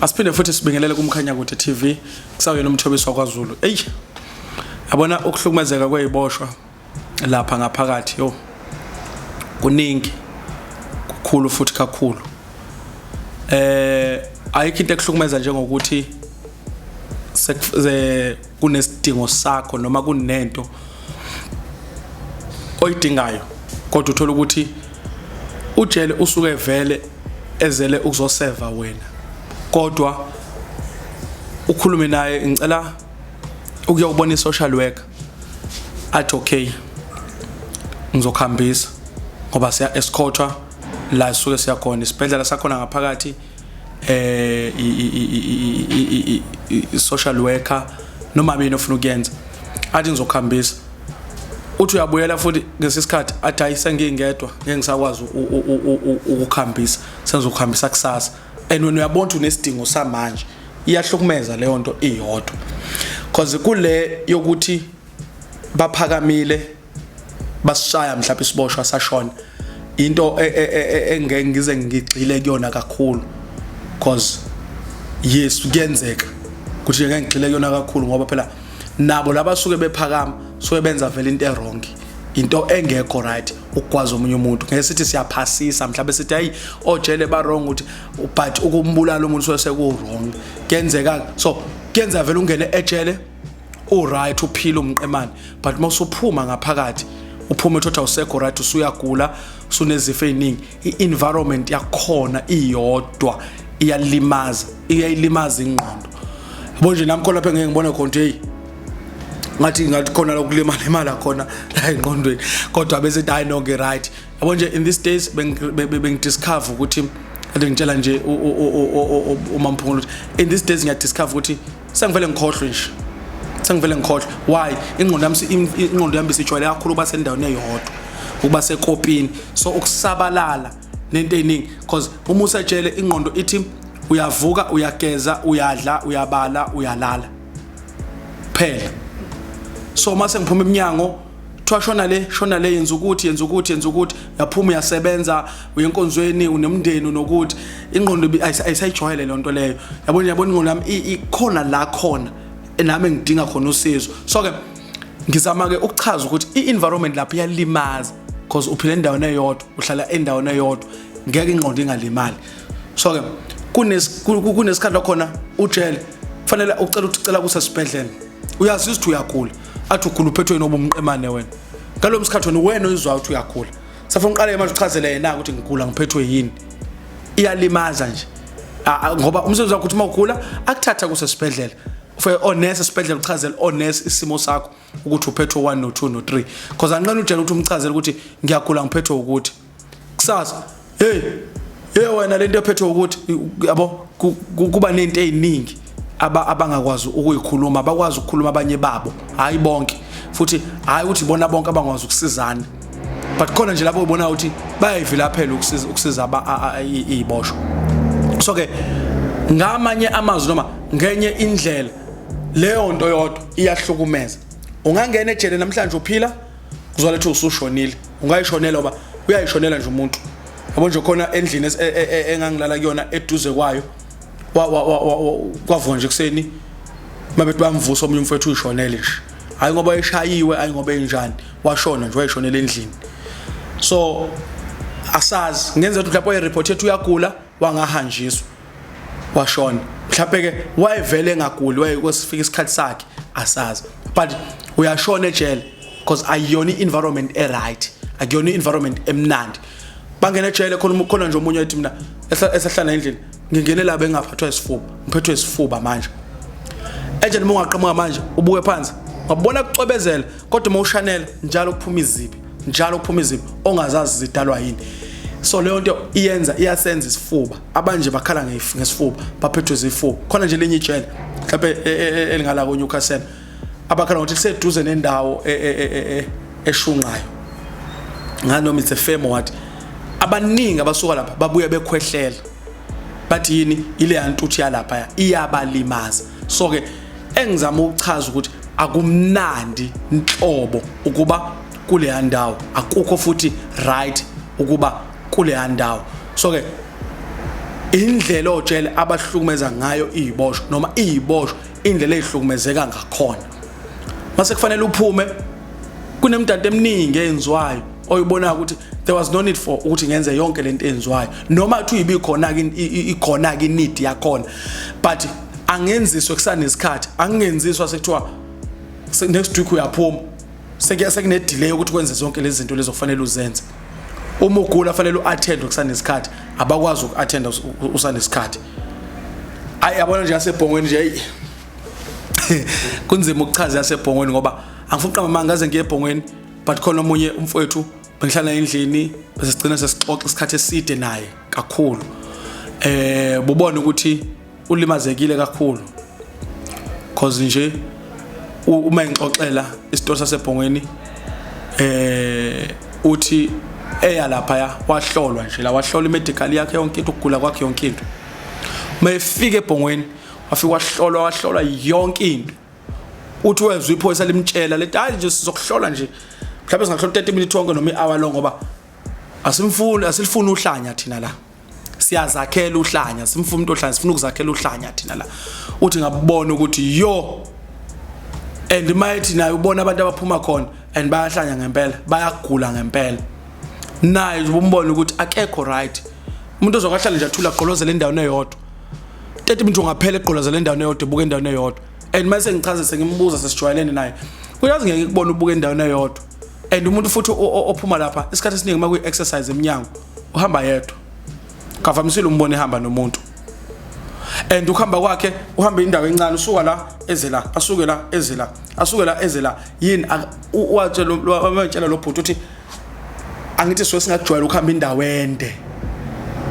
Asiphinde futhi sibingelele kumkhanya kude TV kusawuyena umthobisi wakwaZulu. Yabona ukuhlukumezeka kweziboshwa lapha ngaphakathi kuningi kukhulu futhi kakhulu. Ayikho into ekuhlukumeza njengokuthi kunesidingo sakho noma kunento oyidingayo kodwa uthola ukuthi ujele usuke vele ezele ukuzoseva wena kodwa ukhulume naye ngicela ukuyobona i-social worker athi okay ngizokhambisa ngoba siya escortwa la suke siyakhona isibhedlela sakhona ngaphakathi social worker noma mina ofuna ukuyenza athi ngizokhambisa uthi uyabuyela futhi ngesisikhathi athi ayisengingedwa ngeke ngisakwazi ukukhambisa senzokuhambisa kusasa and wena uyabona ukuthi unesidingo samanje iyahlukumeza leyo nto iyodwa because kule yokuthi baphakamile basishaya mhlawumbe isiboshwa sashona into engeke ngize ngigxile kuyona kakhulu because yes kuyenzeka ukuthi ngeke ngigxile kuyona kakhulu ngoba phela nabo labasuke bephakama suke benza vele into errong into engekho right ukwazi omunye umuntu ngeke sithi siyaphasisa mhlawumbe sithi hayi ojele ba wrong ukuthi but ukumbulala umuntu soseku wrong kuyenzeka so kuyenza vele ungene ejele right uphila umqemane but mawusuphuma ngaphakathi uphuma ethola usekho right usuyagula usunezifo eziningi i-environment yakhona iyodwa iyalimaza ingqondo yabo nje nami khona lapha ngeke ngibone khona hey ngathi khona lokulimala imali khona la engqondweni kodwa bese hayi no ke right yabo nje in these days bengidiscover ukuthi ade ngitshela nje uMamphumulo in these days ngiyadiscover ukuthi sengivele ngikhohlwe nje sengivele ngikhohlwe why ingqondo yami isijwayele kakhulu kuba sendaweni eyodwa ukuba sekopini so ukusabalala nento eziningi because uma usejele ingqondo ithi uyavuka uyageza uyadla uyabala uyalala phela so mase ngiphuma eminyango shona le yenza ukuthi yaphuma uyasebenza uyenkonzweni unemndeni unokuthi ingqondo ayisayijwayele le nto leyo yabona ingqondo yami ikhona la khona nami ngidinga khona usizo so ke ngizama ke ukuchaza ukuthi i-environment lapha iyalimaza because uphila endaweni eyodwa uhlala endaweni eyodwa ngeke ingqondo ingalimali so ke kunesikhathi khona ujele kufanele ucela kusesibhedlela uyazi ukuthi uyagula athi ugula uphethwe nobumqemane wena ngalo msikhathi wena uyizwa ukuthi uyagula safuna uqale manje uchazele yena ukuthi ngigula ngiphethwe yini iyalimaza nje ngoba umsebenzi wakho ukuthi mawugula akuthatha kusesibhedlela ufike onesi esibhedlela uchazele onesi isimo sakho ukuthi uphethwe 1 no 2 no 3 because anqane ujele ukuthi umchazele ukuthi ngiyagula ngiphethwe ukuthi kusasa hey wena lento ephethwe ukuthi yabo kuba nento eziningi abangakwazi ukuyikhuluma bakwazi ukukhuluma abanye babo hayi bonke futhi hayi ukuthi bona bonke abangakwazi ukusizana but khona nje lapho ubona ukuthi bayayivila phela ukusiza iziboshwa so ke ngamanye amazwi noma ngenye indlela leyo nto yodwa iyahlukumeza ungangena ejele namhlanje uphila kuzoletha usushonile ungayishonela ngoba uyayishonela nje umuntu yabo nje khona endlini engangilala kuyona eduze kwayo kwavuka nje kuseni mabethi bamvusa omunye umfowethu uyishonele nje hayi ngoba eshayiwe hayi ngoba enjani washona nje wayishonela endlini so asazi ngenza ukuthi lapho i-report yethu uyagula wangahanjiswa washona mhlawumbe ke wayevele engaguli wayekosifika isikhathi sakhe asazi but uyashona ejele because ayiyona i-environment right akuyona i-environment emnandi bangena ejele khona nje omunye ethi mina esahlala endlini ngingene la bengaphathwa isifuba ngiphethwe isifuba manje ejele uma ungaqhamuka manje ubuke phansi ngabona kucwebezela kodwa mawushanela njalo kuphuma izibi ongazazi zidalwa yini so leyo nto iyasenza isifuba abanje bakhala ngesifuba baphethwe izifuba khona nje lenye ijele mhlawumbe elingala ko Newcastle abakhala ngokuthi seduze nendawo eshunqayo nganoma it's a firm what abaningi abasuka lapha babuye bekhwehlela bathi yini ile yantuthi yalapha iyabalimaza so ke engizama ukuchaza ukuthi akumnandi inhlobo ukuba kule ndawo akukho futhi right ukuba kule ndawo so ke indlela ojele abahlukumeza ngayo iziboshwa noma iziboshwa indlela ezihlukumezeka ngakhona mase kufanele uphume kunemdanto eminingi eyenziwayo oyibona ukuthi there was no need for ukuthi ngenze yonke lento enziwayo noma athi uyibikhona ikhona ke need yakhona but angenziswe kusanesikhathi angenziswa sekuthiwa next week uyaphuma sekune delay ukuthi kwenze zonke lezi zinto lezo kufanele uzenze uma ugula fanele uattend kusanesikhathi abakwazi ukuattend usanesikhathi ayabona nje yasebhongweni nje kunzima ukuchaza yasebhongweni ngoba angifuni uqamba manje ngaze ngiye ebhongweni but khona omunye umfowethu bengihlala endlini bese sigcina sesixoxa isikhathi eside naye kakhulu bubona ukuthi ulimazekile kakhulu cause nje uma ngixoxela isitori sasebhongweni uthi eya lapha ya wahlolwa nje la wahlola imedical yakhe yonke into ukugula kwakhe yonke into mayefika ebhongweni wafika wahlolwa yonke into uthi wezwe iphoyisa limtshela lethi hayi nje sizokuhlola nje mhlawumbe singahlola 30 minutes wonke noma i-hour long ngoba asilifuni uhlanya thina la siyazakhela uhlanya simfuna umuntu ohlanya sifuna ukuzakhela uhlanya thina la uthi ngabona ukuthi yo and mighty nayo ubona abantu abaphuma khona and bayahlanya ngempela bayagula ngempela naye umbona ukuthi akekho right umuntu ozokahlala nje athula gqolozela endaweni eyodwa 30 minutes ungaphela egqolozela endaweni eyodwa ebuka endaweni eyodwa and mase ngichazise ngimbuza sesijwayelene naye uyazi ngeke kubona ubuka endaweni eyodwa and umuntu futhi ophuma lapha isikhathi esiningi makuyi exercise eminyango uhamba yedwa kavamisile umbone ehamba nomuntu and ukuhamba kwakhe uhamba indawo encane usuka la ezela asuke la ezela asuke la ezela yini watshela lo bhuti uthi angithi siwe singajwayela ukuhamba indawo ende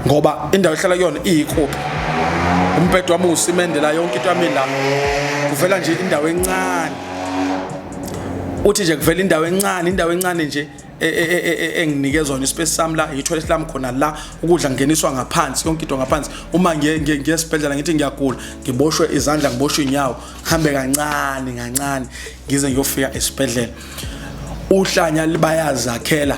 ngoba indawo ehlala kuyona iyikuphi umbhedo wami usimende la yonke into yami la kuvela nje indawo encane uthi nje kuvela indawo encane nje enginike zona ispace sami la i-toilet lami khona la ukudla ngeniswa ngaphansi yonke into ngaphansi uma ngiyesibhedlela ngithi ngiyagula ngiboshwe izandla ngiboshwe inyawo ngihambe kancane ngize ngiyofika esibhedlela uhlanya libayazakhela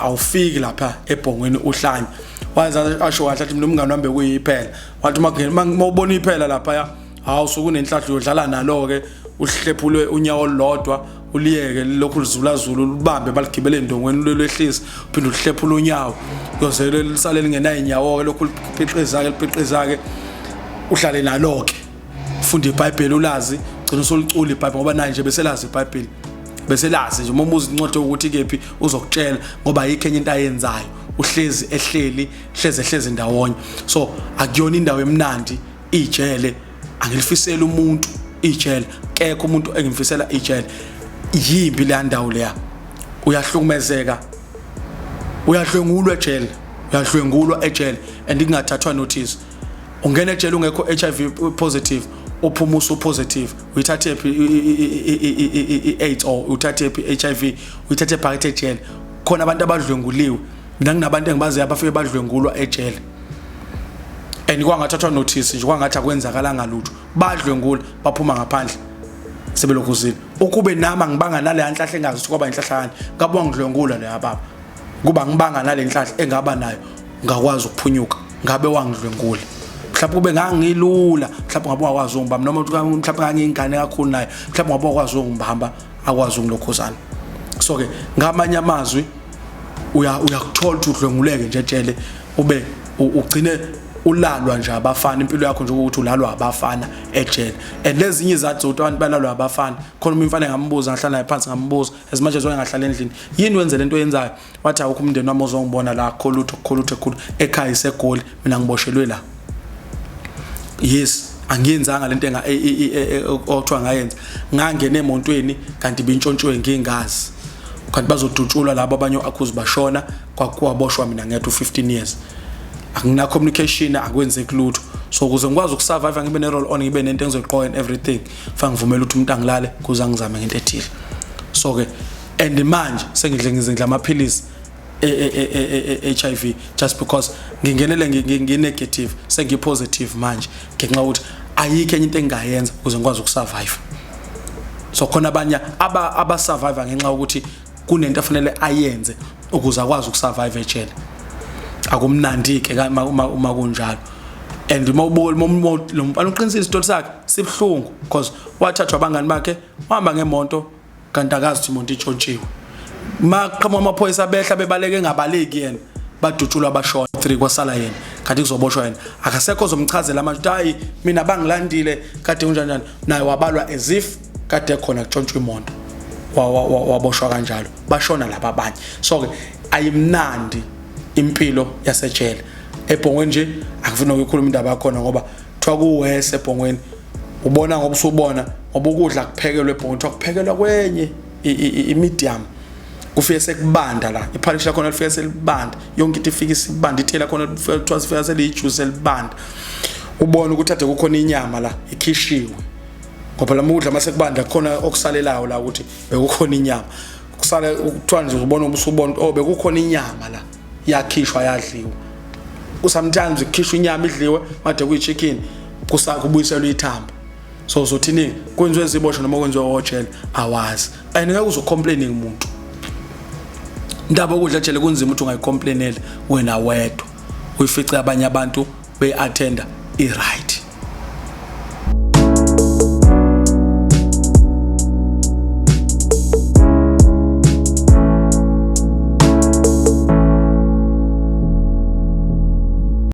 awufiki lapha ebhongweni uhlanya waza asho wahlathi mina umngane wami bekuyiphela wathi uma ubona iphela lapha ya awusuku nenhlahla udlala nalo ke uhlephule unyawo lodwa uliyeke lokhu lizulazulu lubambe baligibele endongweni lolwehlisa uphinde uhlephule unyawo yoze lisale lingenayo inyawo ke lokhu lipiqiza ke uhlale nalo ke ufunda iBhayibheli ulazi gcina usolicula iBhayibheli ngoba naye nje beselazi iBhayibheli beselazi nje uma uzincode ukuthi kephi uzokutshela ngoba ayikho enye into ayenzayo uhlezi ehleli ndawonye so akuyona indawo emnandi ijele angilifisela umuntu ijele kekho umuntu engimfisela ijele yimbi le ndawo leya uyahlukumezeka uyadlwengulwa ejele and ingathathwa notice ungena ejele ungekho HIV positive uphuma usu positive uyithathe AIDS or uthathe HIV uyithathe phakathi ejele khona abantu abadlwenguliwe mina nginabantu engibazi abafike badlwengulwa ejele and kwangathathwa notice nje kwangathi akwenzakalanga lutho badlwengula baphuma ngaphandle sebelokuzini ukube nama ngibanga nale yanhlahla engazi ukuthi kwaba inhlahlakani ngabe wangidlwengula le baba kuba ngibanga nale nhlahla engaba nayo ngakwazi ukuphunyuka ngabe wangidlwengula mhlawumbe kube ngangilula mhlawumbe ngabe wakwazi ungibamba noma mhlawumbe ngangingane kakhulu naye mhlawumbe ngabe wakwazi ungibamba akwazi ungilokhuzana so ke ngamanye amazwi uyakuthola ukuthi udlwenguleke nje ejele ube ugcine ulalwa nje abafana impilo yakho nje ukuthi ulalwa abafana ejele and lezinye izathu ukuthi abantu balalwa abafana khona umfana ngambuza ngahlala naye phansi ngambuza as much as wayengahlala endlini yini wenze lento oyenzayo wathi awukho umndeni wami ozongibona la kholutho khulu ekhaya isegoli mina ngiboshelwe la yes angiyenzanga lento okuthiwa ngayenza ngangena emontweni kanti bintshontshwe ngingazi kanti bazodutshulwa labo abanye accuse bashona kwakuwaboshwa mina ngethu 15 years akuna communication akwenzeki lutho so ukuze ngikwazi ukusurvive ngibe ne role on ngibe nento engizoyiqoka and everything fa ngivumela ukuthi umuntu angilale kuze ngizame ngento ethile so ke and manje sengidla amaphilisi HIV just because ngingenele nginegative sengipositive manje ngenxa ukuthi ayikho enye into engayenza ukuze ngikwazi ukusurvive so khona abanye abasurvive ngenxa ukuthi kunento afanele ayenze ukuze akwazi ukusurvive ejele akumnandi ke uma kunjalo. And uma ubuka lo mfana uqinisile isithole sakhe sibhlungu because wathathwa abangani bakhe wahamba ngemonto kanti akazi ukuthi imonto itshontshiwe. Maqhamuka amaphoyisa behla bebaleke engabaleki yena badutshulwa bashona 3 kwasala yena kanti kuzoboshwa yena akasekho ozomchazela manje hayi mina bangilandile kade kunjani naye wabalwa as if kade khona kutshontshwa imoto waboshwa kanjalo bashona laba abanye. So ke ayimnandi impilo yasejele eBhongweni nje akufuna ukukhuluma indaba yakhona ngoba kuthiwa kuwese eBhongweni ubona ngoba usubona ngoba ukudla kuphekelwe eBhongweni kuthiwa kuphekelwa kwenye imedium kufike sekubanda la iphalisha khona lifike selibanda yonke into ifika isibanda ithela khona kuthiwa sifika selijuice elibanda ubona ukuthi ade kukhona inyama la ikhishiwe ngoba lamudla mase kubanda khona okusalelayo la ukuthi bekukhona inyama kusale ukuthiwa nje ubona ubusubona bekukhona inyama la yakhishwa yadliwa. Sometimes ikhishwa inyama idliwe made kuyichicken kubuyiselwa ithamba. So uzothini kwenziwe iziboshwa noma kwenziwe ojele awazi ayingeke uzocomplain umuntu indaba ukudla jele kunzima ukuthi ungayicomplainela wena wedwa uyifice abanye abantu beattenda right.